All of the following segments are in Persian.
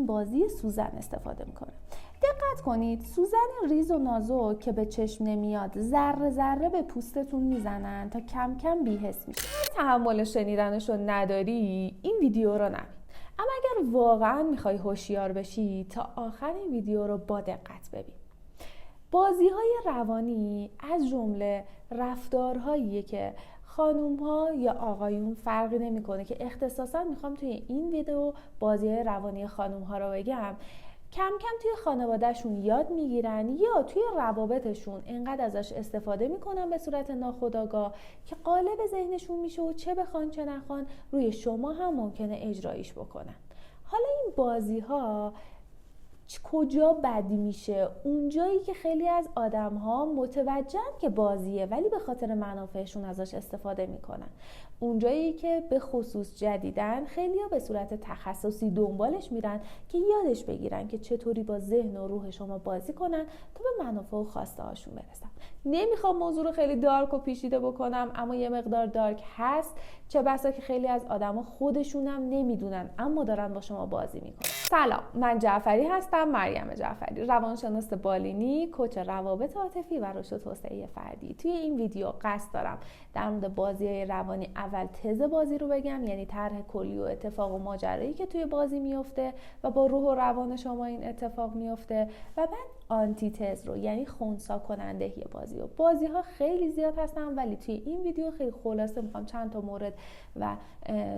این بازی سوزن استفاده میکنه. دقت کنید سوزن ریز و نازک که به چشم نمیاد ذره ذره به پوستتون میزنن تا کم کم بی‌حس میشه. تحمل شنیدنشو نداری این ویدیو رو نبین. اما اگر واقعا میخوای هوشیار بشی تا آخر این ویدیو رو با دقت ببین. بازی‌های روانی از جمله رفتارهاییه که خانوم‌ها یا آقایون فرقی نمی‌کنه که اختصاصا میخوام توی این ویدیو بازی‌های روانی خانوم‌ها رو بگم. کم کم توی خانوادهشون یاد میگیرن یا توی روابطشون اینقدر ازش استفاده میکنن به صورت ناخودآگاه که قالب ذهنشون میشه و چه بخوان چه نخوان روی شما هم ممکنه اجرایش بکنن. حالا این بازی‌ها کجا بد میشه؟ اونجایی که خیلی از آدم‌ها متوجهن که بازیه ولی به خاطر منافعشون ازش استفاده میکنن. اونجایی که به خصوص جدیدن خیلی‌ها به صورت تخصصی دنبالش میرن که یادش بگیرن که چطوری با ذهن و روح شما بازی کنن تا به منافع و خواسته هاشون برسن. نمیخوام موضوع رو خیلی دارک و پیچیده بکنم اما یه مقدار دارک هست، چه بسا که خیلی از آدما خودشونم نمیدونن اما دارن با شما بازی میکنن. سلام، من جعفری هستم، مریم جعفری، روانشناس بالینی، کوچ روابط عاطفی و رشد و توسعه فردی. توی این ویدیو قصد دارم در مورد بازی‌های روانی اول تز بازی رو بگم، یعنی طرح کلی و اتفاق و ماجرایی که توی بازی میفته و با روح و روان شما این اتفاق میفته، و بعد آنتی تز رو، یعنی خنثی کننده بازی‌ها خیلی زیاد هستن ولی توی این ویدیو خیلی خلاصه میخوام چند تا مورد و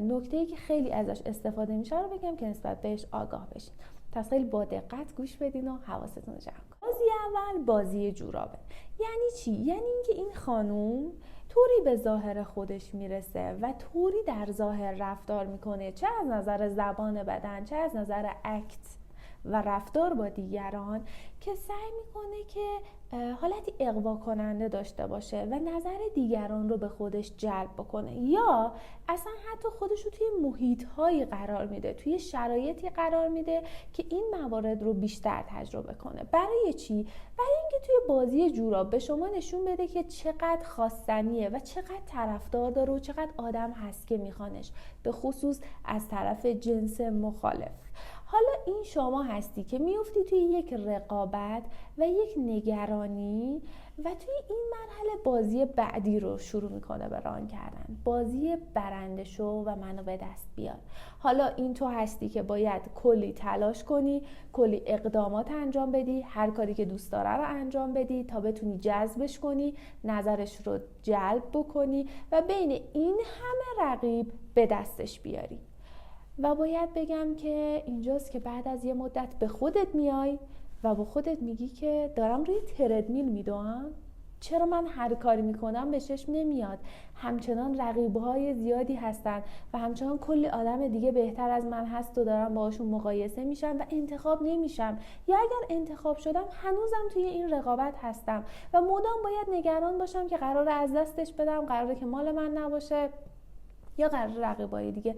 نکته‌ای که خیلی ازش استفاده میشه رو بگم که نسبت بهش آگاه بشین. پس خیلی با دقت گوش بدین و حواستون رو جمع کنین. بازی اول بازی جورابه. یعنی چی؟ یعنی اینکه این خانوم طوری به ظاهر خودش میرسه و طوری در ظاهر رفتار میکنه، چه از نظر زبان بدن چه از نظر اکت و رفتار با دیگران، که سعی میکنه که حالتی اغوا کننده داشته باشه و نظر دیگران رو به خودش جلب بکنه، یا اصلا حتی خودش رو توی محیط‌هایی قرار میده، توی شرایطی قرار میده که این موارد رو بیشتر تجربه کنه. برای چی؟ برای اینکه توی بازی جوراب به شما نشون بده که چقدر خواستنیه و چقدر طرفدار داره و چقدر آدم هست که میخوانش، به خصوص از طرف جنس مخالف. حالا این شما هستی که میفتی توی یک رقابت و یک نگرانی و توی این مرحله بازی بعدی رو شروع میکنه به ران کردن. بازی برنده شو و منو به دست بیار. حالا این تو هستی که باید کلی تلاش کنی، کلی اقدامات انجام بدی، هر کاری که دوست داره رو انجام بدی تا بتونی جذبش کنی، نظرش رو جلب بکنی و بین این همه رقیب به دستش بیاری. و باید بگم که اینجاست که بعد از یه مدت به خودت میای و با خودت میگی که دارم روی تردمیل میدوام، چرا من هر کاری میکنم به چشم نمیاد؟ همچنان رقیبهای زیادی هستن و همچنان کلی آدم دیگه بهتر از من هست و دارم باهاشون مقایسه میشم و انتخاب نمیشم، یا اگر انتخاب شدم هنوزم توی این رقابت هستم و مدام باید نگران باشم که قراره از دستش بدم، قراره که مال من نباشه، یا قراره رقیبای دیگه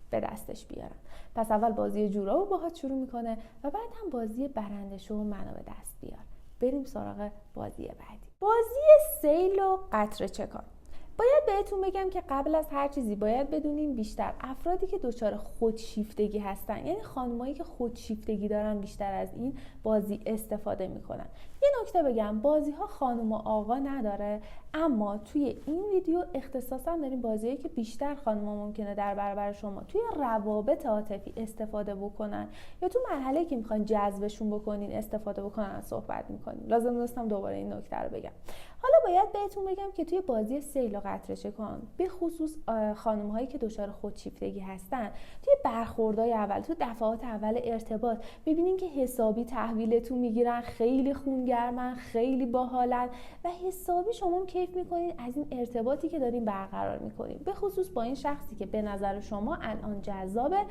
به دستش بیارن. پس اول بازی جورابو باهات شروع میکنه و بعد هم بازی برنده شو و منو به دست بیار. بریم سراغ بازی بعدی. بازی سیل و قطره چکان. باید بهتون بگم که قبل از هر چیزی باید بدونین بیشتر افرادی که دچار خودشیفتگی هستن، یعنی خانمایی که خودشیفتگی دارن، بیشتر از این بازی استفاده میکنن. یه نکته بگم، بازی ها خانم و آقا نداره، اما توی این ویدیو اختصاصا داریم بازیایی که بیشتر خانم‌ها ممکنه در برابر شما توی روابط عاطفی استفاده بکنن یا تو مرحله که میخواین جذبشون بکنین استفاده بکنن صحبت میکنین. لازم داشتم دوباره این نکته رو بگم. حالا باید بهتون بگم که توی بازی سیل و قطره چکان به خصوص خانم‌هایی که دچار خودشیفتگی هستن، توی برخوردهای اول، تو دفعات اول ارتباط می‌بینین که حسابی تحویلتون میگیرن، خیلی خونگرمن، خیلی باحالن و حسابی شما کیف می‌کنین از این ارتباطی که دارین برقرار می‌کنین، به خصوص با این شخصی که به نظر شما الان جذابه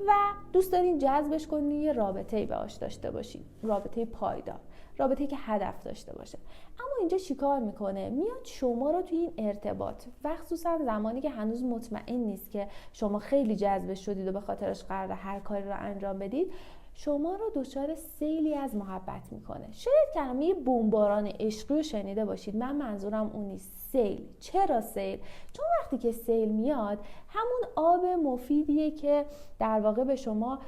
و دوست دارین جذبش کنین، یه رابطه‌ای باهاش داشته باشین، رابطه پایدار، رابطه‌ای که هدف داشته باشه. اما اینجا چیکار میکنه؟ میاد شما رو توی این ارتباط و خصوصا زمانی که هنوز مطمئن نیست که شما خیلی جذب شدید و به خاطرش قراره هر کاری رو انجام بدید، شما رو دچار سیلی از محبت میکنه. شاید کلمه بمباران عشقی رو شنیده باشید، من منظورم اون نیست. سیل. چرا سیل؟ چون وقتی که سیل میاد همون آب مفیدیه که در واقع به شما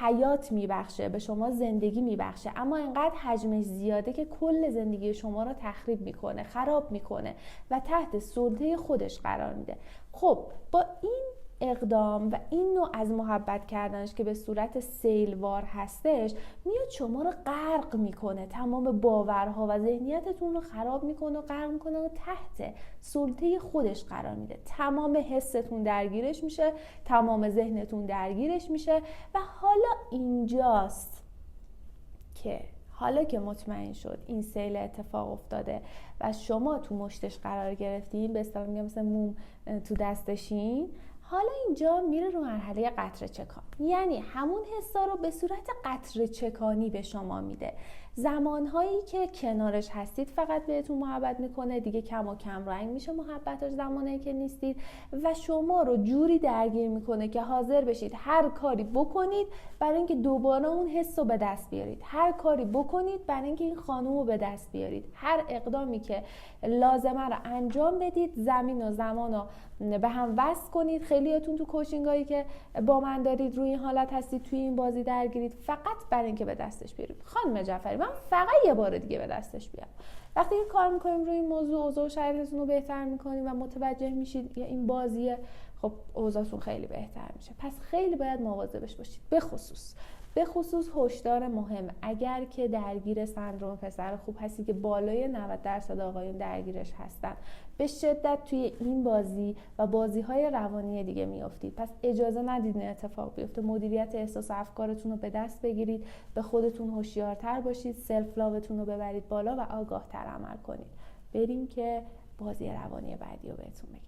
حیات میبخشه، به شما زندگی میبخشه، اما اینقدر حجمش زیاده که کل زندگی شما رو تخریب میکنه، خراب میکنه و تحت سلطه خودش قرار میده. خب با این اقدام و این نوع از محبت کردنش که به صورت سیلوار هستش میاد شما رو غرق میکنه، تمام باورها و ذهنیتتون رو خراب میکنه و غرق میکنه و تحت سلطه خودش قرار میده. تمام حستون درگیرش میشه، تمام ذهنتون درگیرش میشه و حالا که مطمئن شد این سیل اتفاق افتاده و شما تو مشتش قرار گرفتین، به اصطلاح میگم مثل موم تو دستشین، حالا اینجا میره رو مرحله قطره چکان. یعنی همون حسا رو به صورت قطره چکانی به شما میده. زمانهایی که کنارش هستید فقط بهتون محبت میکنه، دیگه کم و کم رنگ میشه محبتش زمانی که نیستید و شما رو جوری درگیر میکنه که حاضر بشید هر کاری بکنید برای اینکه دوباره اون حس رو به دست بیارید، هر کاری بکنید برای اینکه این خانوم رو به دست بیارید، هر اقدامی که لازمه رو انجام بدید، زمین و زمان رو به هم وصل کنید. خیلیاتون تو کوچینگایی که با من دارید روی این حالت هستید، توی این بازی درگیرید فقط برای اینکه به دستش بیارید. خانم جعفری من فقط یه بار دیگه به دستش بیارم. وقتی که کار میکنیم روی این موضوع، اوضاع و شرایطتون رو بهتر میکنیم و متوجه میشید یا این بازیه، خب اوضاعتون خیلی بهتر میشه. پس خیلی باید مواظبش باشید. به خصوص هشدار مهم، اگر که درگیر سندروم پسر خوب هستی که بالای 90% آقایون درگیرش هستن، به شدت توی این بازی و بازی‌های روانی دیگه میافتید. پس اجازه ندید این اتفاق بیفته. مدیریت احساس و افکارتون رو به دست بگیرید، به خودتون هوشیارتر باشید، سلف لاوتون رو ببرید بالا و آگاه‌تر عمل کنید. بریم که بازی روانی بعدی رو بهتون بگم.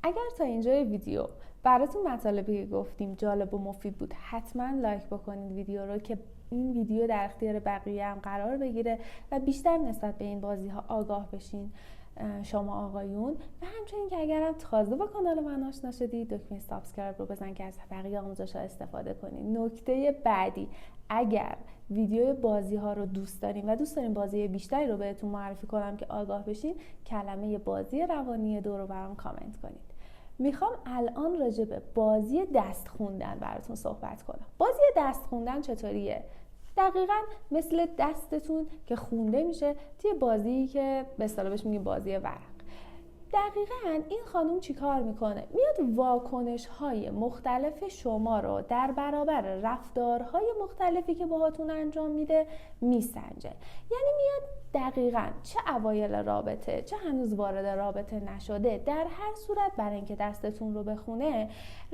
اگر تا اینجای ویدیو براتون مطالبی که گفتیم جالب و مفید بود، حتما لایک بکنید ویدیو رو که این ویدیو در اختیار بقیه هم قرار بگیره و بیشتر نسبت به این بازی ها آگاه بشین شما آقایون. و همچنین که اگرم تازه با کانال من آشنا شدید، دکمه سابسکرایب رو بزن که از بقیه آموزش ها استفاده کنید. نکته بعدی، اگر ویدیو بازی ها رو دوست دارین و دوست دارین بازی بیشتری رو بهتون معرفی کنم که آگاه بشین، کلمه بازی روانی 2 رو برام کامنت کنید. میخوام الان راجع به بازی دست خوندن براتون صحبت کنم. بازی دست خوندن چطوریه؟ دقیقاً مثل دستتون که خونده میشه توی بازی که به اصطلاح بهش میگیم بازی ورق. دقیقاً این خانم چی کار میکنه؟ میاد واکنش‌های مختلف شما رو در برابر رفتارهای مختلفی که باهاتون انجام میده میسنجه. یعنی میاد دقیقاً چه اوایل رابطه، چه هنوز وارد رابطه نشده، در هر صورت برای اینکه دستتون رو بخونه،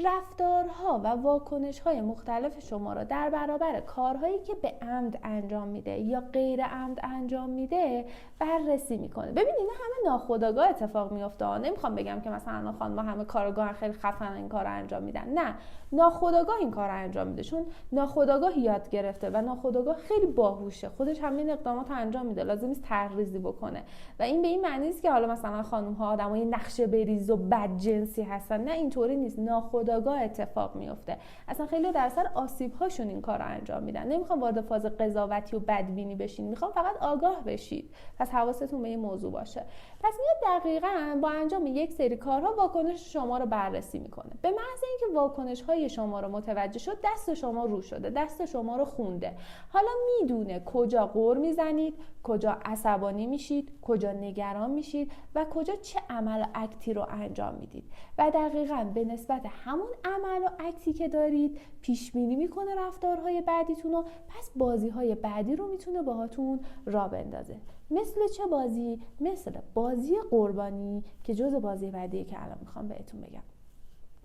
رفتارها و واکنش‌های مختلف شما رو در برابر کارهایی که به عمد انجام میده یا غیر عمد انجام میده بررسی میکنه. ببین اینا همه ناخودآگاه اتفاق میفته. نمیخوام بگم که مثلا خانم‌ها همه کارآگاه خیلی خفن این کارو انجام میدن. نه، ناخودآگاه این کارو انجام میده، چون ناخودآگاه یاد گرفته و ناخودآگاه خیلی باهوشه، خودش همین اقدامات انجام میده، لازم نیست طرح‌ریزی بکنه. و این به این معنی نیست که حالا مثلا خانم‌ها آدمای نقشه بریز و بدجنسی هستن. نه، اینطوری نیست. ناخودآگاه اتفاق میفته. اصلا خیلی در اثر آسیب‌هاشون این کارو انجام میدن. نمیخوام وارد فاز قضاوتی و بدبینی بشین، میخوام فقط آگاه بشید. پس حواستون به این موضوع باشه. پس میاد دقیقاً با انجام یک سری کارها واکنش شما رو بررسی میکنه. به محض اینکه واکنش‌های شما رو متوجه شد، دست شما رو شده، دست شما رو خونده. حالا میدونه کجا غر میزنید، کجا عصبانی میشید، کجا نگران میشید و کجا چه عمل و اکتی رو انجام میدید. و دقیقاً به نسبت همون عمل و اکتی که دارید پیش بینی میکنه رفتارهای بعدیتون رو. پس بازی‌های بعدی رو میتونه باهاتون راه بندازه. مثل چه بازی؟ مثل بازی قربانی که جزء بازی بعدیه که الان میخوام بهتون بگم.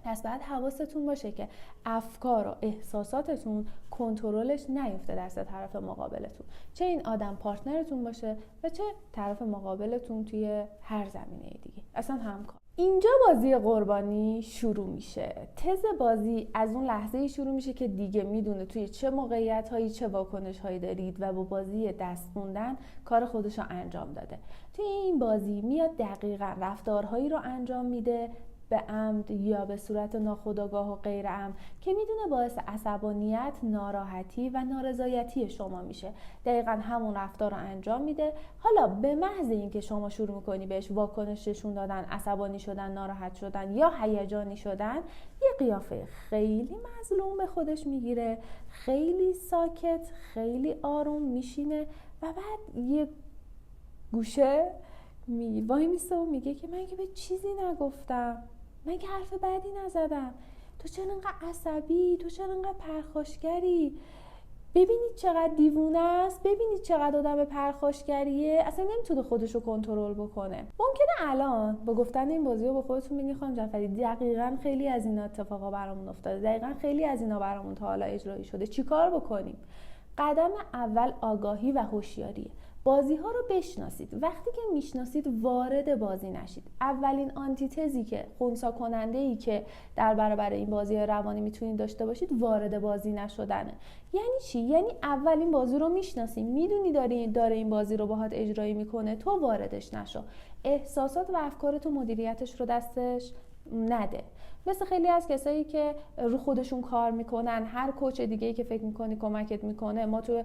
پس باید حواستون باشه که افکار و احساساتتون کنترلش نیفته دست طرف مقابلتون، چه این آدم پارتنرتون باشه و چه طرف مقابلتون توی هر زمینه دیگه، اصلا همکار. اینجا بازی قربانی شروع میشه. تز بازی از اون لحظه شروع میشه که دیگه میدونه توی چه موقعیت هایی چه واکنش هایی دارید و با بازی دست خوندن کار خودش رو انجام داده. توی این بازی میاد دقیقاً رفتارهایی رو انجام میده به عمد یا به صورت ناخودآگاه و غیر عمد که میدونه باعث عصبانیت، ناراحتی و نارضایتی شما میشه. دقیقاً همون رفتار رو انجام میده. حالا به محض اینکه شما شروع میکنی بهش واکنش نشون دادن، عصبانی شدن، ناراحت شدن یا هیجانی شدن، یه قیافه خیلی مظلوم به خودش میگیره، خیلی ساکت، خیلی آروم میشینه و بعد یه گوشه وای میسته و میگه که من که به چیزی نگفتم، من که حرف بدی نزدم، تو چرا انقدر عصبی، تو چرا انقدر پرخاشگری، ببینید چقدر دیوونه است، ببینید چقدر آدم پرخاشگریه، اصلا نمیتونه خودشو کنترل بکنه. ممکنه الان با گفتن این بازی رو به خودتون بگین خانم جعفری دقیقاً خیلی از اینا اتفاقا برامون افتاده، دقیقاً خیلی از اینا برامون تا حالا اجرایی شده، چیکار بکنیم؟ قدم اول آگاهی و هوشیاریه. بازی ها رو بشناسید. وقتی که میشناسید وارد بازی نشید. اولین آنتیتزی که خنثی کننده ای که در برابر این بازی روانی میتونید داشته باشید وارد بازی نشدنه. یعنی چی؟ یعنی اولین بازی رو میشناسی، میدونی داره این بازی رو باهات اجرایی میکنه، تو واردش نشو. احساسات و افکارتو مدیریتش رو دستش نده. مثل خیلی از کسایی که رو خودشون کار میکنن، هر کوچ دیگه‌ای که فکر میکنی کمکت میکنه، ما تو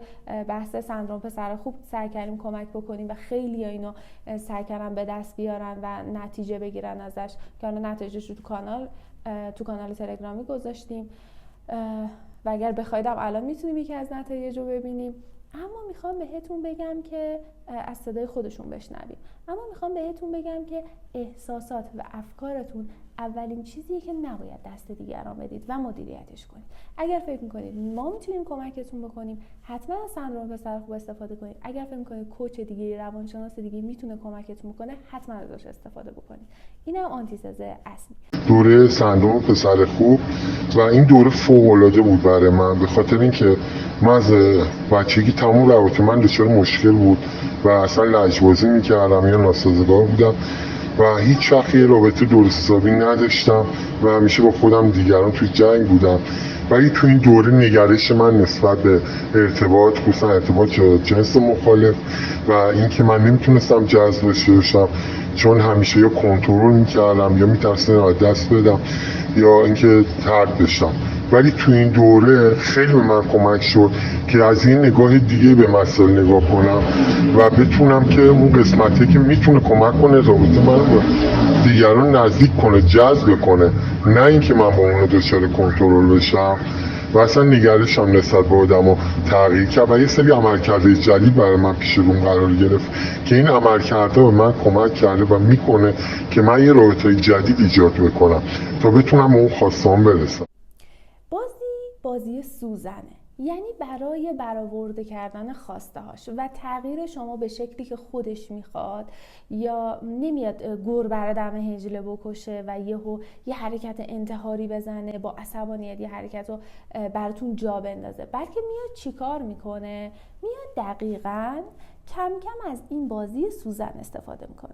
بحث سندرم پسر خوب سعی کردیم کمک بکنیم و خیلی اینو سعی کردن به دست بیارن و نتیجه بگیرن ازش که الان نتیجهش رو تو کانال تلگرامی گذاشتیم و اگر بخوایدم الان میتونیم یکی از نتایج رو ببینیم. اما میخوام بهتون بگم که از صدای خودشون بشنویم. اما میخوام بهتون بگم که احساسات و افکارتون اولین چیزیه که نباید دست دیگران بدید و مدیریتش کنید. اگر فکر میکنید ما میتونیم کمکتون بکنیم، حتما از سندرم پسر خوب استفاده کنید. اگر فکر میکنید کوچ دیگه، روانشناس دیگه میتونه کمکتون بکنه، حتما ازش استفاده بکنید. اینم آنتیتز اصلی دوره سندرم پسر خوب و این دوره فوق العاده بود برای من، به خاطر اینکه من از بچگی تمام رابطه من دچار مشکل بود و اصلا لجبازی میکردم یا ناسازگار بودم و هیچ وقت یه رابطه درست حسابی نداشتم و همیشه با خودم دیگران توی جنگ بودم. ولی تو این دوره نگرش من نسبت به ارتباط، خصوصا ارتباط جنس مخالف و اینکه من نمیتونستم جذب بشم چون همیشه یا کنترل میکردم یا میترسیدم از دست بدم یا اینکه طرد بشم. ولی تو این دوره خیلی به من کمک شد که از این نگاه دیگه به مسائل نگاه کنم و بتونم که اون قسمتی که میتونه کمک کنه رابطه من با دیگران نزدیک کنه، جذب کنه، نه اینکه من با اون دچار کنترل بشم. و اصلا نگرشم نسبت به آدمو تغییر کرد و یه سری عملکرد جدید برای من پیش رو قرار گرفت که این عملکردها به من کمک کرده و میکنه که من یه رابطه جدید ایجاد بکنم تا بتونم به اون خواسته‌ام برسم. بازی سوزنه، یعنی برای برآورده کردن خواسته هاش و تغییر شما به شکلی که خودش میخواد، یا نمیاد گور بر دم هجله بکشه و یه حرکت انتحاری بزنه با عصبانیت، یه حرکت رو براتون جا بندازه، بلکه میاد چیکار میکنه؟ میاد دقیقاً کم کم از این بازی سوزن استفاده میکنه.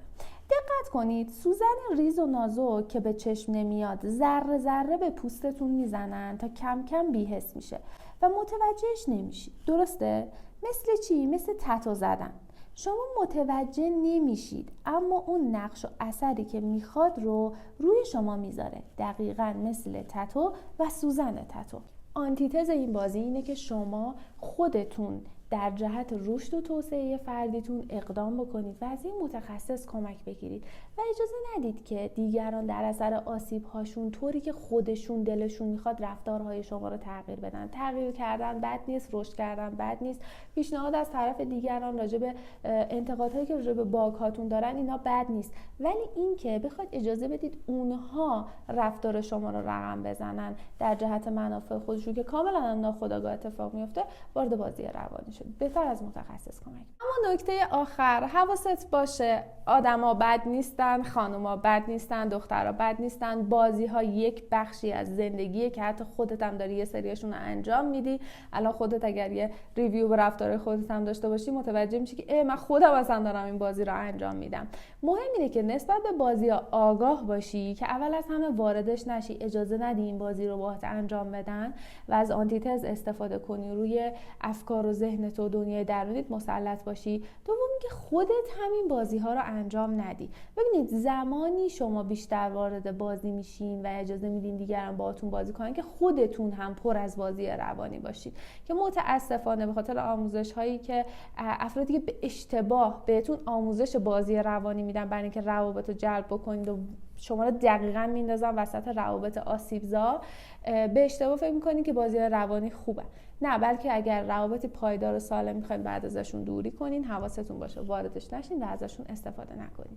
دقت کنید، سوزن ریز و نازک که به چشم نمیاد ذره ذره به پوستتون میزنن تا کم کم بی‌حس میشه و متوجهش نمیشید. درسته؟ مثل چی؟ مثل تتو زدن. شما متوجه نمیشید اما اون نقش و اثری که میخواد رو روی شما میذاره. دقیقاً مثل تتو و سوزن تتو. آنتیتز این بازی اینه که شما خودتون در جهت رشد و توسعه فردیتون اقدام بکنید و از این متخصص کمک بگیرید و اجازه ندید که دیگران در اثر آسیب‌هاشون طوری که خودشون دلشون میخواد رفتارهای شما رو تغییر بدن. تغییر کردن بد نیست، رشد کردن بد نیست. پیشنهاد از طرف دیگران راجع به انتقادهایی که راجع به باگ‌هاتون دارن اینا بد نیست، ولی این که بخواید اجازه بدید اونها رفتار شما رو رقم بزنن در جهت منافع خودشون که کاملا ناخودآگاه اتفاق میفته، وارد بازی روانی شد. بهتر از متخصص کمک. اما نکته آخر، حواست باشه آدما بد نیستن، خانوما بد نیستن، دخترها بد نیستن. بازی ها یک بخشی از زندگیه که حتی خودت هم داری یه سریاشون رو انجام میدی. الان خودت اگر یه ریویو به رفتار خودت هم داشته باشی متوجه میشی که من خودم اصلا دارم این بازی رو انجام میدم. مهم اینه که نسبت به بازی ها آگاه باشی که اول از همه واردش نشی، اجازه ندی این بازی رو باهات انجام بدن و از آنتیتز استفاده کنی، روی افکار و ذهنت و دنیای درونیت مسلط باشی. دوم که خودت همین بازی ها رو انجام ندی. ببینید زمانی شما بیشتر وارد بازی میشین و اجازه میدین دیگران باهاتون بازی کنن که خودتون هم پر از بازی روانی باشید، که متاسفانه به خاطر آموزش هایی که افرادی که به اشتباه بهتون آموزش بازی روانی میدن برای اینکه روابط رو جلب بکنید و شما رو دقیقاً میندازن وسط روابط آسیبزا، به اشتباه فکر میکنید که بازی روانی خوبه. نه، بلکه اگر روابط پایدار و سالم میخواید بعد ازشون دوری کنین، حواستون باشه واردش نشین و ازشون استفاده نکنین.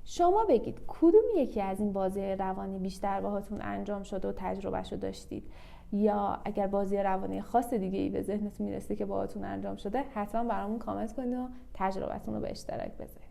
شما بگید کدوم یکی از این بازی روانی بیشتر باهاتون انجام شده و تجربهشو داشتید، یا اگر بازی روانی خاص دیگه ای به ذهنتون میرسه که باهاتون انجام شده، حتما برامون کامنت کنید و تجربتون رو به اشتراک بذارید.